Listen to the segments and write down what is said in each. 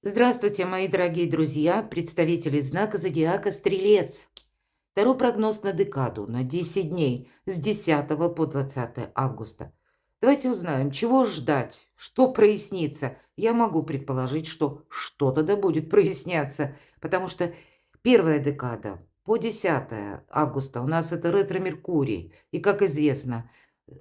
Здравствуйте, мои дорогие друзья, представители знака зодиака Стрелец. Таро прогноз на декаду, на 10 дней, с 10 по 20 августа. Давайте узнаем, чего ждать, что прояснится. Я могу предположить, что что-то да будет проясняться, потому что первая декада по 10 августа у нас это ретро-Меркурий. И, как известно,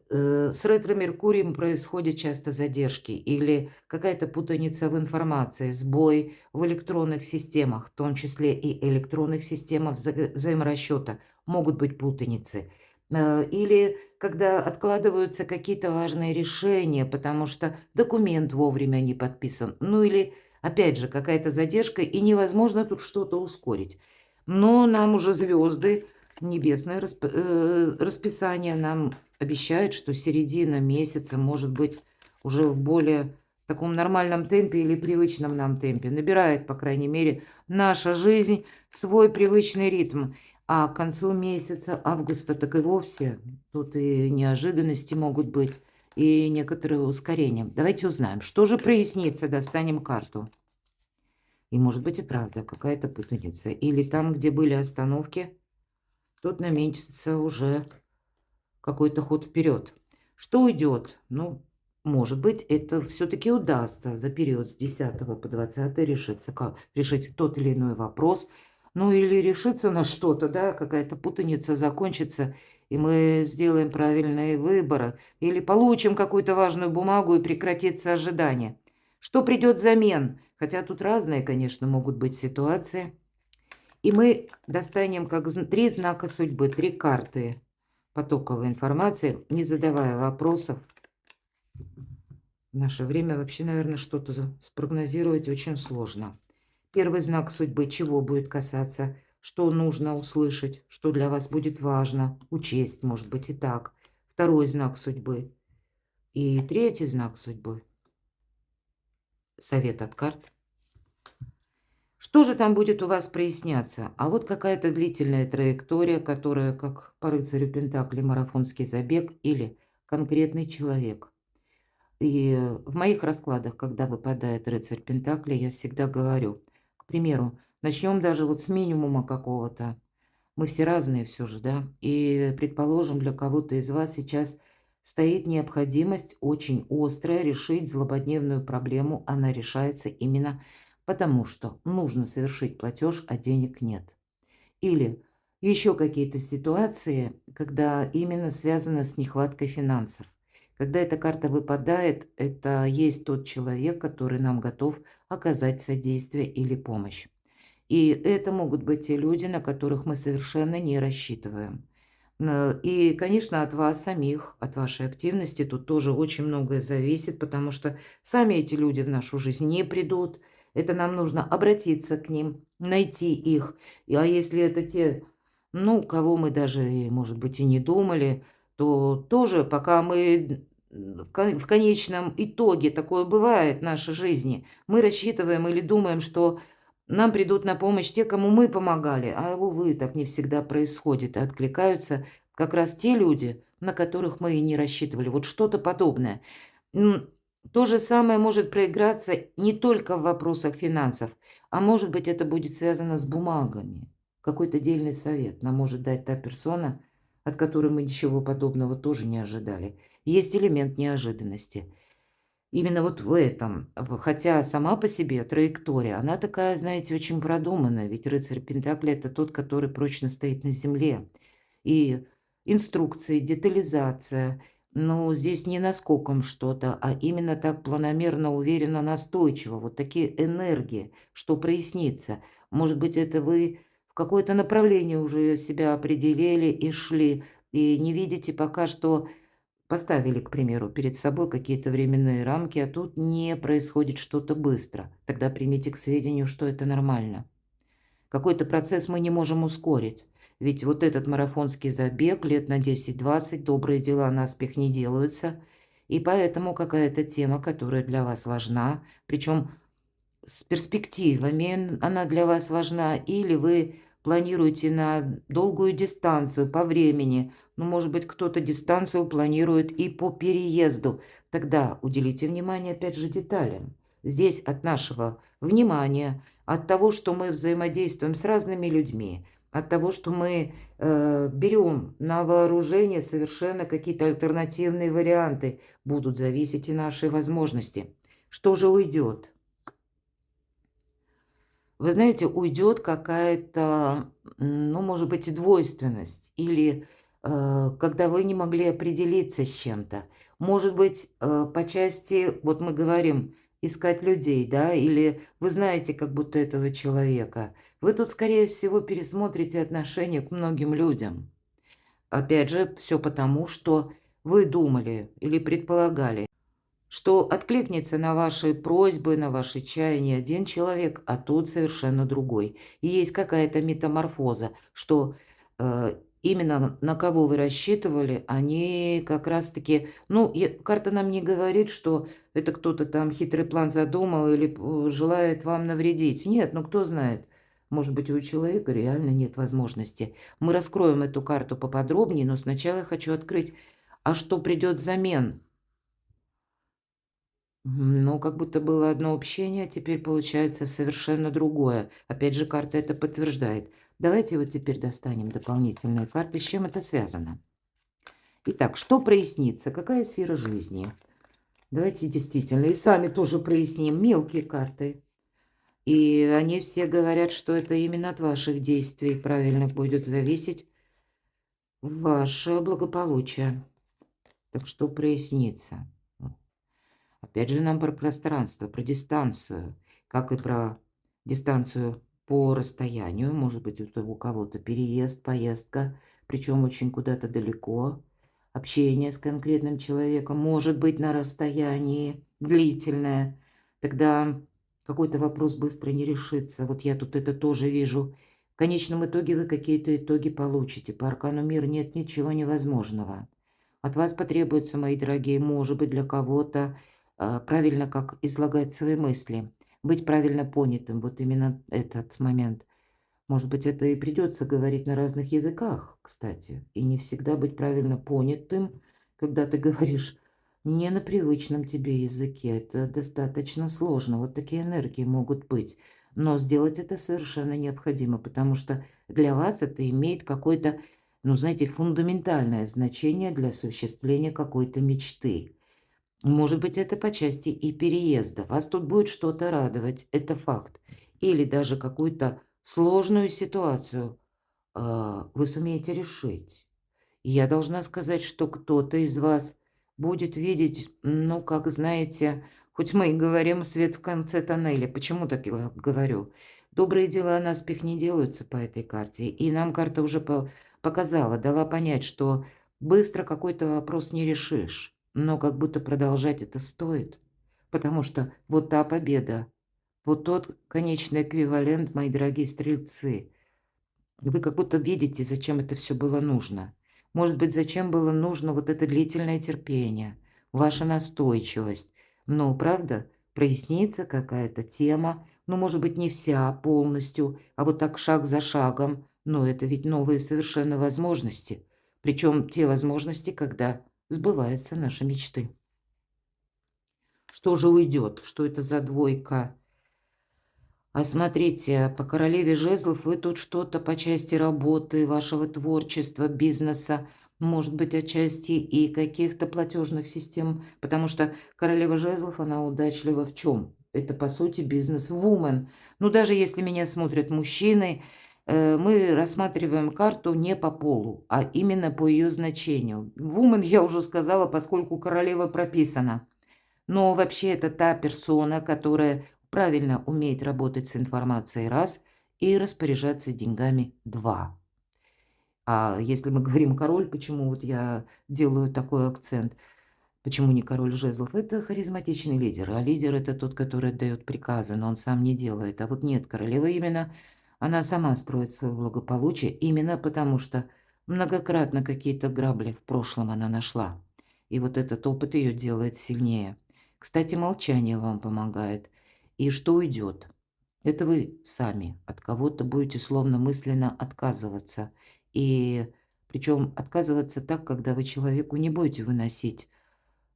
с ретро-Меркурием происходят часто задержки или какая-то путаница в информации, сбой в электронных системах, в том числе и электронных системах взаиморасчета могут быть путаницы. Или когда откладываются какие-то важные решения, потому что документ вовремя не подписан. Ну или, опять же, какая-то задержка, и невозможно тут что-то ускорить. Но нам уже звезды, небесное расписание нам обещает, что середина месяца может быть уже в более таком нормальном темпе или привычном нам темпе. Набирает, по крайней мере, наша жизнь свой привычный ритм. А к концу месяца августа так и вовсе тут и неожиданности могут быть, и некоторые ускорения. Давайте узнаем, что же прояснится, достанем карту. И может быть и правда какая-то путаница. Или там, где были остановки, тут наметится уже какой-то ход вперед. Что уйдет? Ну, может быть, это все-таки удастся за период с 10 по 20 решить тот или иной вопрос. Ну, или решиться на что-то, да, какая-то путаница закончится, и мы сделаем правильные выборы. Или получим какую-то важную бумагу, и прекратится ожидание. Что придет взамен? Хотя тут разные, конечно, могут быть ситуации. И мы достанем как три знака судьбы, три карты потоковой информации, не задавая вопросов. В наше время вообще, наверное, что-то спрогнозировать очень сложно. Первый знак судьбы чего будет касаться, что нужно услышать, что для вас будет важно, учесть, может быть, и так. Второй знак судьбы. И третий знак судьбы. Совет от карт. Что же там будет у вас проясняться? А вот какая-то длительная траектория, которая, как по рыцарю Пентакли, марафонский забег или конкретный человек. И в моих раскладах, когда выпадает рыцарь Пентакли, я всегда говорю, к примеру, начнем даже вот с минимума какого-то. Мы все разные все же, да? И, предположим, для кого-то из вас сейчас стоит необходимость очень острая решить злободневную проблему. Она решается именно потому, что нужно совершить платеж, а денег нет. Или еще какие-то ситуации, когда именно связано с нехваткой финансов. Когда эта карта выпадает, это есть тот человек, который нам готов оказать содействие или помощь. И это могут быть те люди, на которых мы совершенно не рассчитываем. И, конечно, от вас самих, от вашей активности тут тоже очень многое зависит, потому что сами эти люди в нашу жизнь не придут. Это нам нужно обратиться к ним, найти их. А если это те, ну, кого мы даже, может быть, и не думали, то тоже, пока мы в конечном итоге, такое бывает в нашей жизни, мы рассчитываем или думаем, что нам придут на помощь те, кому мы помогали, а, увы, так не всегда происходит, и откликаются как раз те люди, на которых мы и не рассчитывали. Вот что-то подобное. М, То же самое может проиграться не только в вопросах финансов, а может быть, это будет связано с бумагами. Какой-то дельный совет нам может дать та персона, от которой мы ничего подобного тоже не ожидали. Есть элемент неожиданности. Именно вот в этом. Хотя сама по себе траектория, она такая, знаете, очень продуманная. Ведь рыцарь Пентакли – это тот, который прочно стоит на земле. И инструкции, детализация. Но здесь не наскоком что-то, а именно так планомерно, уверенно, настойчиво. Вот такие энергии, что прояснится. Может быть, это вы в какое-то направление уже себя определили и шли. И не видите пока что. Поставили, к примеру, перед собой какие-то временные рамки, а тут не происходит что-то быстро. Тогда примите к сведению, что это нормально. Какой-то процесс мы не можем ускорить. Ведь вот этот марафонский забег лет на 10-20, добрые дела наспех не делаются. И поэтому какая-то тема, которая для вас важна, причем с перспективами она для вас важна, или вы планируете на долгую дистанцию по времени. Ну, может быть, кто-то дистанцию планирует и по переезду. Тогда уделите внимание, опять же, деталям. здесь от нашего внимания, от того, что мы взаимодействуем с разными людьми, от того, что мы берем на вооружение совершенно какие-то альтернативные варианты, будут зависеть и наши возможности. Что же уйдет? Вы знаете, уйдет какая-то, ну, может быть, и двойственность, или когда вы не могли определиться с чем-то. Может быть, по части, вот мы говорим, искать людей, да, или вы знаете как будто этого человека. Вы тут, скорее всего, пересмотрите отношение к многим людям. Опять же, все потому, что вы думали или предполагали, что откликнется на ваши просьбы, на ваши чаяния один человек, а тут совершенно другой. И есть какая-то метаморфоза, что именно на кого вы рассчитывали, они как раз-таки... Ну, карта нам не говорит, что это кто-то там хитрый план задумал или желает вам навредить. Нет, ну кто знает. Может быть, у человека реально нет возможности. Мы раскроем эту карту поподробнее, но сначала я хочу открыть, а что придет взамен? Ну, как будто было одно общение, а теперь получается совершенно другое. Опять же, карта это подтверждает. Давайте вот теперь достанем дополнительные карты, с чем это связано. Итак, что прояснится? Какая сфера жизни? Давайте действительно и сами тоже проясним мелкие карты. И они все говорят, что это именно от ваших действий правильно будет зависеть ваше благополучие. Так что прояснится? Опять же, нам про пространство, про дистанцию, как и про дистанцию по расстоянию. Может быть, у кого-то переезд, поездка, причем очень куда-то далеко. Общение с конкретным человеком может быть на расстоянии длительное. Тогда какой-то вопрос быстро не решится. Вот я тут это тоже вижу. В конечном итоге вы какие-то итоги получите. По аркану мира нет ничего невозможного. От вас потребуется, мои дорогие, может быть, для кого-то правильно как излагать свои мысли, быть правильно понятым, вот именно этот момент. Может быть, это и придется говорить на разных языках, кстати, и не всегда быть правильно понятым, когда ты говоришь не на привычном тебе языке. Это достаточно сложно. Вот такие энергии могут быть. Но сделать это совершенно необходимо, потому что для вас это имеет какое-то, ну, знаете, фундаментальное значение для осуществления какой-то мечты. Может быть, это по части и переезда. Вас тут будет что-то радовать, это факт. Или даже какую-то сложную ситуацию вы сумеете решить. И я должна сказать, что кто-то из вас будет видеть, ну, как знаете, хоть мы и говорим свет в конце тоннеля. Почему так я говорю? Добрые дела наспех не делаются по этой карте. И нам карта уже показала, дала понять, что быстро какой-то вопрос не решишь. Но как будто продолжать это стоит. Потому что вот та победа, вот тот конечный эквивалент, мои дорогие стрельцы. Вы как будто видите, зачем это все было нужно. Может быть, зачем было нужно вот это длительное терпение, ваша настойчивость. Но, правда, прояснится какая-то тема, ну, может быть, не вся полностью, а вот так шаг за шагом. Но это ведь новые совершенно возможности. Причем те возможности, когда сбываются наши мечты. Что же уйдет? Что это за двойка? А смотрите, по королеве жезлов вы тут что-то по части работы, вашего творчества, бизнеса, может быть, отчасти и каких-то платежных систем, потому что королева жезлов, она удачлива в чем? Это, по сути, бизнес-вумен. Ну, даже если меня смотрят мужчины, мы рассматриваем карту не по полу, а именно по ее значению. Вумен, я уже сказала, поскольку королева прописана. Но вообще это та персона, которая правильно умеет работать с информацией раз и распоряжаться деньгами два. А если мы говорим король, почему вот я делаю такой акцент? Почему не король жезлов? Это харизматичный лидер, а лидер это тот, который отдает приказы, но он сам не делает. А вот нет, королева именно, она сама строит свое благополучие, именно потому что многократно какие-то грабли в прошлом она нашла. И вот этот опыт ее делает сильнее. Кстати, молчание вам помогает. И что уйдет? Это вы сами от кого-то будете словно мысленно отказываться. И причем отказываться так, когда вы человеку не будете выносить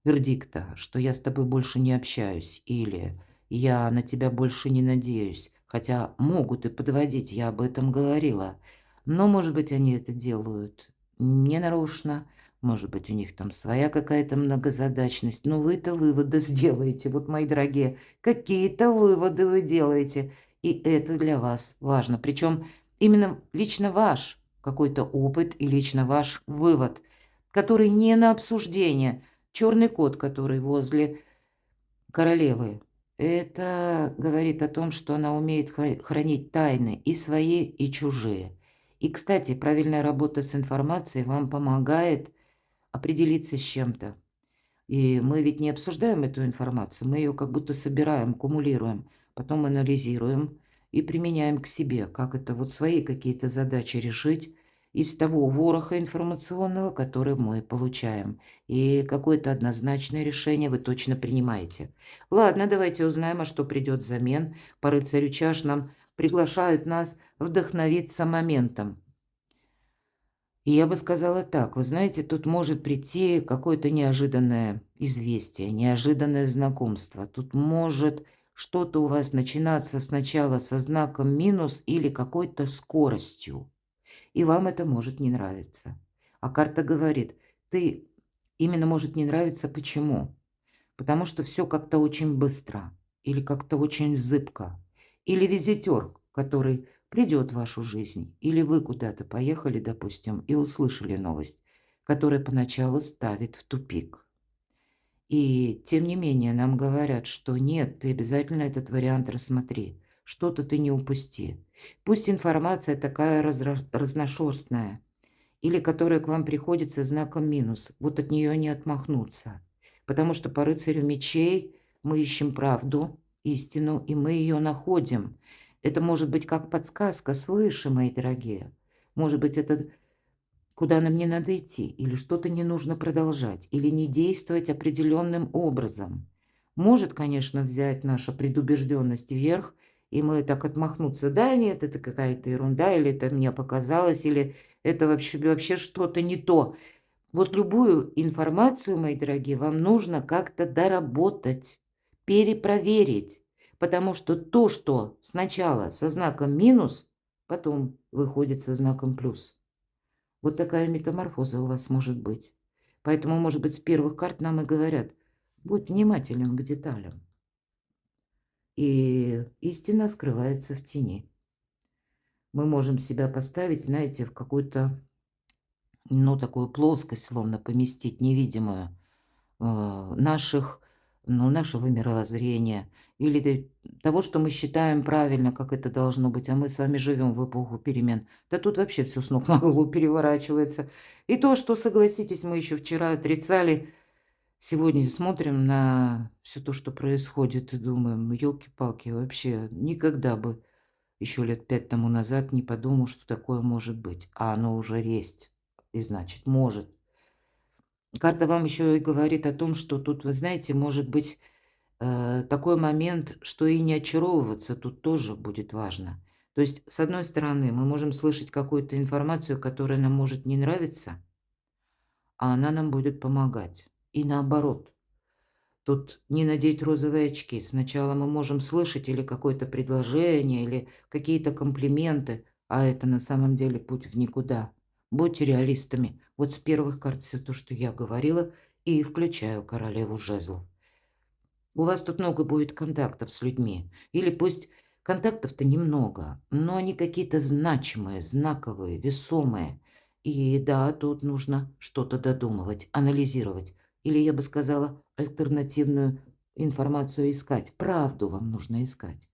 вердикта, что я с тобой больше не общаюсь, или Я на тебя больше не надеюсь. Хотя могут и подводить, я об этом говорила. Но, может быть, они это делают ненарочно, может быть, у них там своя какая-то многозадачность. Но вы-то выводы сделаете, вот, мои дорогие. Какие-то выводы вы делаете. И это для вас важно. Причем именно лично ваш какой-то опыт и лично ваш вывод, который не на обсуждение. Черный кот, который возле королевы. Это говорит о том, что она умеет хранить тайны и свои, и чужие. И, кстати, правильная работа с информацией вам помогает определиться с чем-то. И мы ведь не обсуждаем эту информацию, мы ее как будто собираем, кумулируем, потом анализируем и применяем к себе, как это вот свои какие-то задачи решить из того вороха информационного, который мы получаем. И какое-то однозначное решение вы точно принимаете. Ладно, давайте узнаем, а что придет взамен. По рыцарю чаш нам приглашают нас вдохновиться моментом. И я бы сказала так, вы знаете, тут может прийти какое-то неожиданное известие, неожиданное знакомство. Тут может что-то у вас начинаться сначала со знаком минус или какой-то скоростью, и вам это может не нравиться. А карта говорит, ты именно может не нравиться, почему? Потому что все как-то очень быстро или как-то очень зыбко. Или визитер, который придет в вашу жизнь, или вы куда-то поехали, допустим, и услышали новость, которая поначалу ставит в тупик. И тем не менее нам говорят, что нет, ты обязательно этот вариант рассмотри, что-то ты не упусти. Пусть информация такая разношерстная, или которая к вам приходит со знаком минус, вот от нее не отмахнуться. Потому что по рыцарю мечей мы ищем правду, истину, и мы ее находим. Это может быть как подсказка свыше, мои дорогие. Может быть, это куда нам не надо идти, или что-то не нужно продолжать, или не действовать определенным образом. Может, конечно, взять наша предубежденность вверх, и мы так отмахнуться, да, нет, это какая-то ерунда, или это мне показалось, или это вообще что-то не то. Вот любую информацию, мои дорогие, вам нужно как-то доработать, перепроверить, потому что то, что сначала со знаком минус, потом выходит со знаком плюс. Вот такая метаморфоза у вас может быть. Поэтому, может быть, с первых карт нам и говорят, будь внимателен к деталям. И истина скрывается в тени. Мы можем себя поставить, знаете, в какую-то, ну, такую плоскость, словно поместить невидимую наших, ну, нашего мировоззрения или того, что мы считаем правильно, как это должно быть, а мы с вами живем в эпоху перемен. Да тут вообще все с ног на голову переворачивается. И то, что, согласитесь, мы еще вчера отрицали, сегодня смотрим на все то, что происходит, и думаем, елки-палки, вообще никогда бы еще лет 5 тому назад не подумал, что такое может быть. А оно уже есть. И значит, может. Карта вам еще и говорит о том, что тут, вы знаете, может быть такой момент, что и не очаровываться тут тоже будет важно. То есть, с одной стороны, мы можем слышать какую-то информацию, которая нам может не нравиться, а она нам будет помогать. И наоборот. Тут не надеть розовые очки. Сначала мы можем слышать или какое-то предложение, или какие-то комплименты, а это на самом деле путь в никуда. Будьте реалистами. Вот с первых карт все то, что я говорила, и включаю королеву жезлов. У вас тут много будет контактов с людьми. Или пусть контактов-то немного, но они какие-то значимые, знаковые, весомые. И да, тут нужно что-то додумывать, анализировать. Или, я бы сказала, альтернативную информацию искать. Правду вам нужно искать.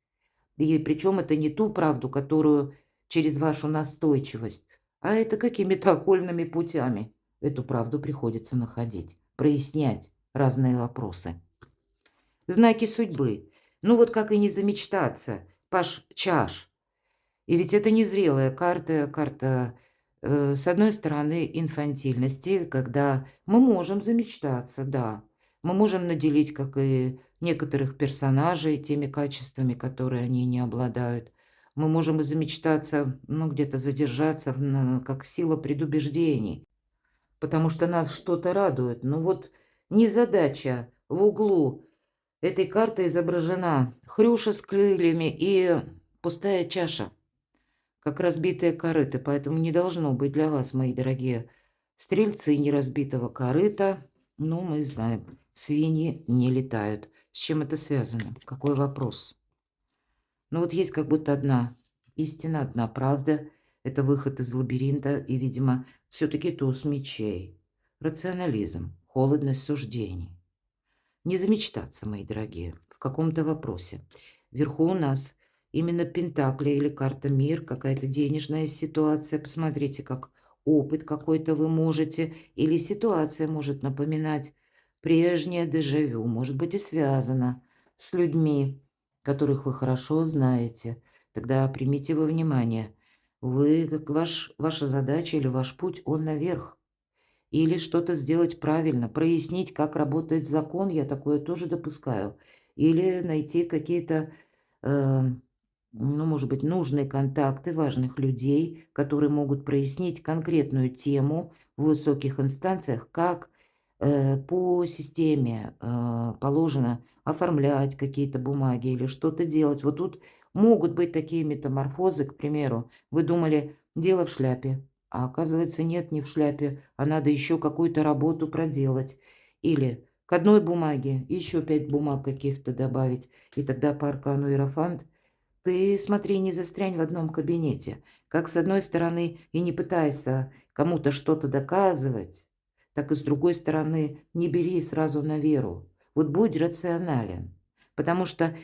И причем это не ту правду, которую через вашу настойчивость, а это какими-то окольными путями. Эту правду приходится находить, прояснять разные вопросы. Знаки судьбы. Ну вот как и не замечтаться. Паш чаш. И ведь это незрелая карта, с одной стороны, инфантильности, когда мы можем замечтаться, да. Мы можем наделить, как и некоторых персонажей, теми качествами, которые они не обладают. Мы можем и замечтаться, ну, где-то задержаться, как сила предубеждений, потому что нас что-то радует. Но вот незадача в углу Этой картой изображена хрюша с крыльями и пустая чаша, как разбитые корыты, поэтому не должно быть для вас, мои дорогие стрельцы, неразбитого корыта. Ну, мы знаем, свиньи не летают. С чем это связано? Какой вопрос? Ну, вот есть как будто одна истина, одна правда. Это выход из лабиринта и, видимо, все-таки туз мечей. Рационализм, холодность суждений. Не замечтаться, мои дорогие, в каком-то вопросе. Вверху у нас именно Пентакли или карта Мир, какая-то денежная ситуация. Посмотрите, как опыт какой-то вы можете, или ситуация может напоминать прежнее дежавю, может быть и связано с людьми, которых вы хорошо знаете. Тогда примите во внимание, вы, как ваша задача или ваш путь, он наверх. Или что-то сделать правильно, прояснить, как работает закон, я такое тоже допускаю. Или найти какие-то, э, ну, может быть, нужные контакты важных людей, которые могут прояснить конкретную тему в высоких инстанциях, как по системе положено оформлять какие-то бумаги или что-то делать. Вот тут могут быть такие метаморфозы, к примеру. Вы думали, дело в шляпе, а оказывается, нет, не в шляпе, а надо еще какую-то работу проделать. Или к одной бумаге еще 5 бумаг каких-то добавить. И тогда по аркану Иерофант ты, смотри, не застрянь в одном кабинете. Как с одной стороны и не пытайся кому-то что-то доказывать, так и с другой стороны не бери сразу на веру. Вот будь рационален. Потому что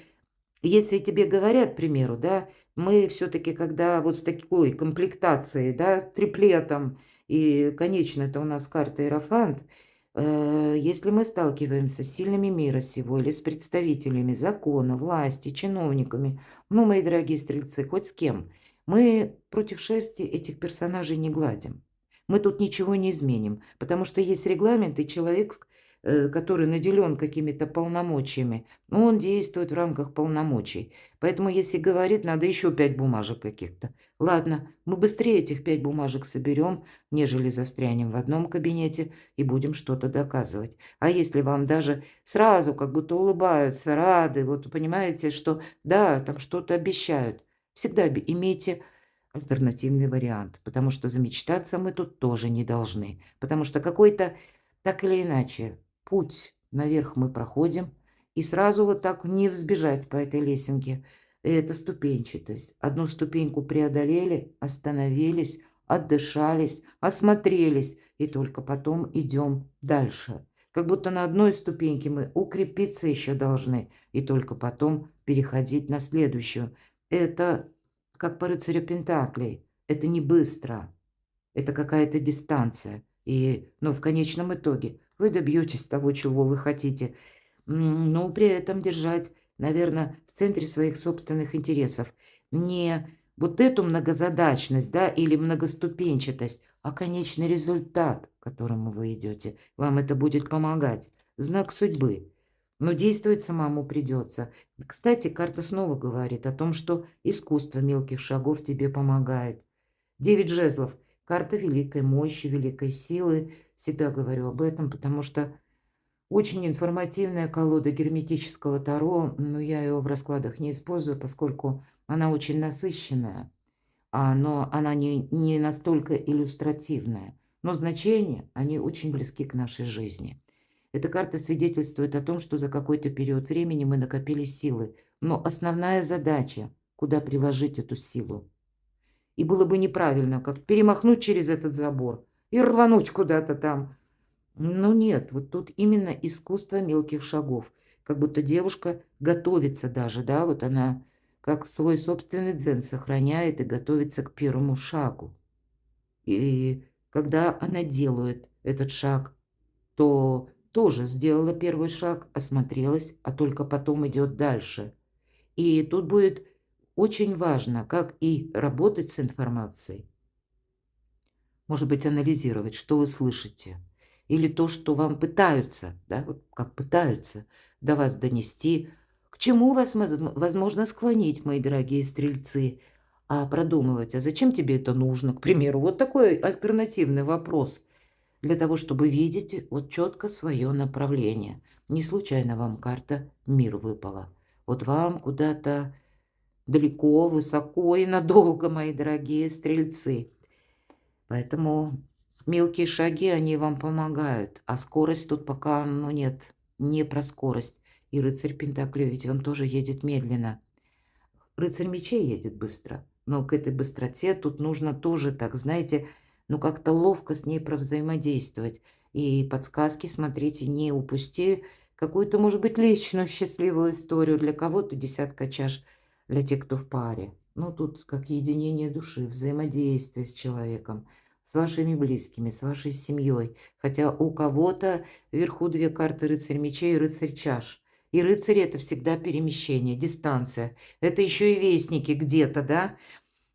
если тебе говорят, к примеру, да, мы все-таки, когда вот с такой комплектацией, да, триплетом, и, конечно, это у нас карта Иерофант, если мы сталкиваемся с сильными мира сего или с представителями закона, власти, чиновниками, ну, мои дорогие стрельцы, хоть с кем, мы против шерсти этих персонажей не гладим. Мы тут ничего не изменим, потому что есть регламент, и человек, который наделен какими-то полномочиями, он действует в рамках полномочий. Поэтому, если говорит, надо еще 5 бумажек каких-то. Ладно, мы быстрее этих 5 бумажек соберем, нежели застрянем в одном кабинете и будем что-то доказывать. А если вам даже сразу как будто улыбаются, рады, вот понимаете, что да, там что-то обещают, всегда имейте альтернативный вариант, потому что замечтаться мы тут тоже не должны, потому что какой-то, так или иначе, путь наверх мы проходим, и сразу вот так не взбежать по этой лесенке. Это ступенчатость. Одну ступеньку преодолели, остановились, отдышались, осмотрелись, и только потом идем дальше. Как будто на одной ступеньке мы укрепиться еще должны, и только потом переходить на следующую. Это как по рыцарю Пентаклей. Это не быстро. Это какая-то дистанция. И, ну, в конечном итоге вы добьетесь того, чего вы хотите. Но при этом держать, наверное, в центре своих собственных интересов не вот эту многозадачность, да, или многоступенчатость, а конечный результат, к которому вы идете. Вам это будет помогать. Знак судьбы. Но действовать самому придется. Кстати, карта снова говорит о том, что искусство мелких шагов тебе помогает. 9 жезлов. Карта великой мощи, великой силы. Всегда говорю об этом, потому что очень информативная колода герметического таро, но я ее в раскладах не использую, поскольку она очень насыщенная, но она не настолько иллюстративная. Но значения, они очень близки к нашей жизни. Эта карта свидетельствует о том, что за какой-то период времени мы накопили силы. Но основная задача, куда приложить эту силу. И было бы неправильно, как перемахнуть через этот забор и рвануть куда-то там. Но нет, вот тут именно искусство мелких шагов. Как будто девушка готовится даже, да, вот она как свой собственный дзен сохраняет и готовится к первому шагу. И когда она делает этот шаг, то тоже сделала первый шаг, осмотрелась, а только потом идет дальше. И тут будет очень важно, как и работать с информацией. Может быть, анализировать, что вы слышите. Или то, что вам пытаются, да, вот как пытаются до вас донести, к чему вас, возможно, склонить, мои дорогие стрельцы, а продумывать, а зачем тебе это нужно, к примеру. Вот такой альтернативный вопрос. для того, чтобы видеть вот четко свое направление. Не случайно вам карта «Мир» выпала. Вот вам куда-то далеко, высоко и надолго, мои дорогие стрельцы. Поэтому мелкие шаги, они вам помогают. А скорость тут пока, ну нет, не про скорость. И рыцарь Пентаклей, ведь он тоже едет медленно. Рыцарь мечей едет быстро. Но к этой быстроте тут нужно тоже так, знаете, ну как-то ловко с ней провзаимодействовать. И подсказки, смотрите, не упусти какую-то, может быть, личную счастливую историю. Для кого-то десятка чаш, для тех, кто в паре. Ну тут как единение души, взаимодействие с человеком, с вашими близкими, с вашей семьей. Хотя у кого-то вверху две карты рыцарь мечей и рыцарь чаш. И рыцарь это всегда перемещение, дистанция. Это еще и вестники где-то, да?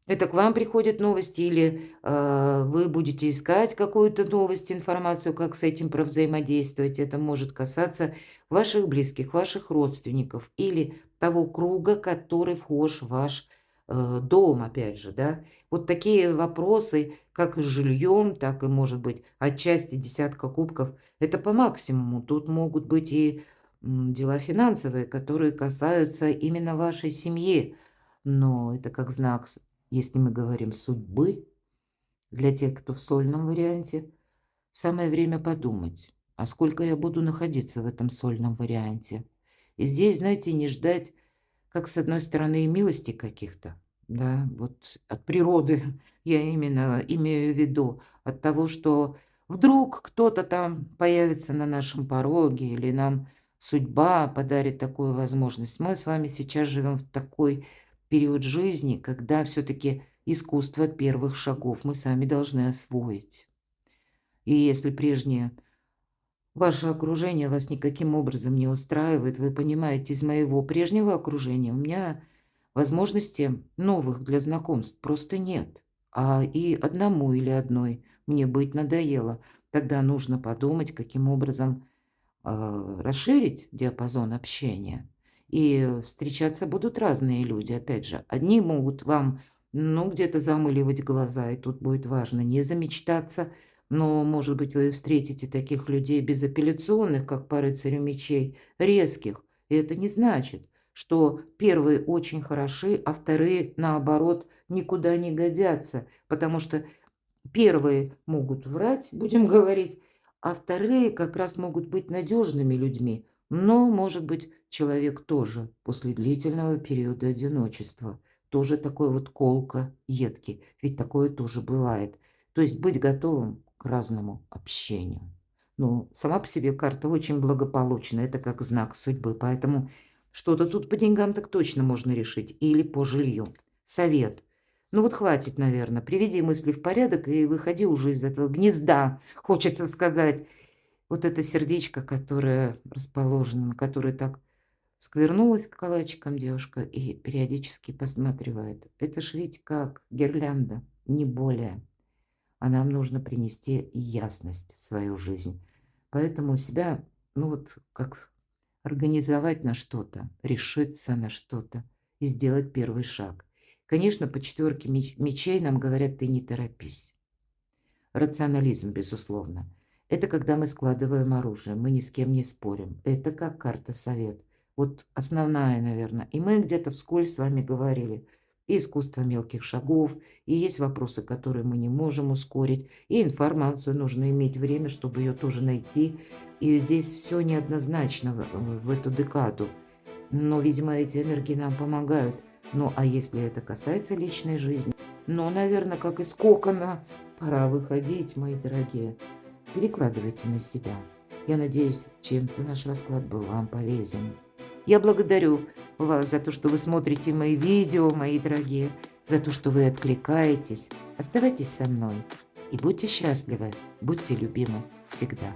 Это к вам приходят новости или вы будете искать какую-то новость, информацию, как с этим провзаимодействовать. Это может касаться ваших близких, ваших родственников или того круга, который вхож в ваш дом, опять же, да. Вот такие вопросы, как и с жильем, так и, может быть, отчасти десятка кубков, это по максимуму. Тут могут быть и дела финансовые, которые касаются именно вашей семьи. Но это как знак, если мы говорим судьбы, для тех, кто в сольном варианте, самое время подумать, а сколько я буду находиться в этом сольном варианте. И здесь, знаете, не ждать, как с одной стороны, и милости каких-то, да, вот от природы я именно имею в виду, от того, что вдруг кто-то там появится на нашем пороге или нам судьба подарит такую возможность. Мы с вами сейчас живем в такой период жизни, когда все-таки искусство первых шагов мы сами должны освоить. И если прежнее ваше окружение вас никаким образом не устраивает, вы понимаете, из моего прежнего окружения у меня возможности новых для знакомств просто нет. А и одному или одной мне быть надоело. Тогда нужно подумать, каким образом расширить диапазон общения. И встречаться будут разные люди. Опять же, одни могут вам, ну, где-то замыливать глаза, и тут будет важно не замечтаться, но, может быть, вы встретите таких людей безапелляционных, как по рыцарю мечей, резких. И это не значит, что первые очень хороши, а вторые, наоборот, никуда не годятся, потому что первые могут врать, будем говорить, а вторые как раз могут быть надежными людьми. Но, может быть, человек тоже после длительного периода одиночества, тоже такой вот колко, едкий, ведь такое тоже бывает. То есть быть готовым к разному общению. Ну, сама по себе карта очень благополучна, это как знак судьбы, поэтому что-то тут по деньгам так точно можно решить или по жилью. Совет. Ну вот хватит, наверное. Приведи мысли в порядок и выходи уже из этого гнезда, хочется сказать. Вот это сердечко, которое расположено, на которое так сквернулась калачиком девушка и периодически посматривает. Это ж ведь как гирлянда, не более. А нам нужно принести ясность в свою жизнь. Поэтому себя, ну вот как организовать на что-то, решиться на что-то и сделать первый шаг. Конечно, по четверке мечей нам говорят, ты не торопись. Рационализм, безусловно. Это когда мы складываем оружие, мы ни с кем не спорим. Это как карта совет. Вот основная, наверное. И мы где-то вскользь с вами говорили. И искусство мелких шагов, и есть вопросы, которые мы не можем ускорить, и информацию нужно иметь время, чтобы ее тоже найти. И здесь все неоднозначно в эту декаду. Но, видимо, эти энергии нам помогают. Ну, а если это касается личной жизни, ну, наверное, как из кокона, пора выходить, мои дорогие. Перекладывайте на себя. Я надеюсь, чем-то наш расклад был вам полезен. Я благодарю вас за то, что вы смотрите мои видео, мои дорогие, за то, что вы откликаетесь. Оставайтесь со мной и будьте счастливы, будьте любимы всегда.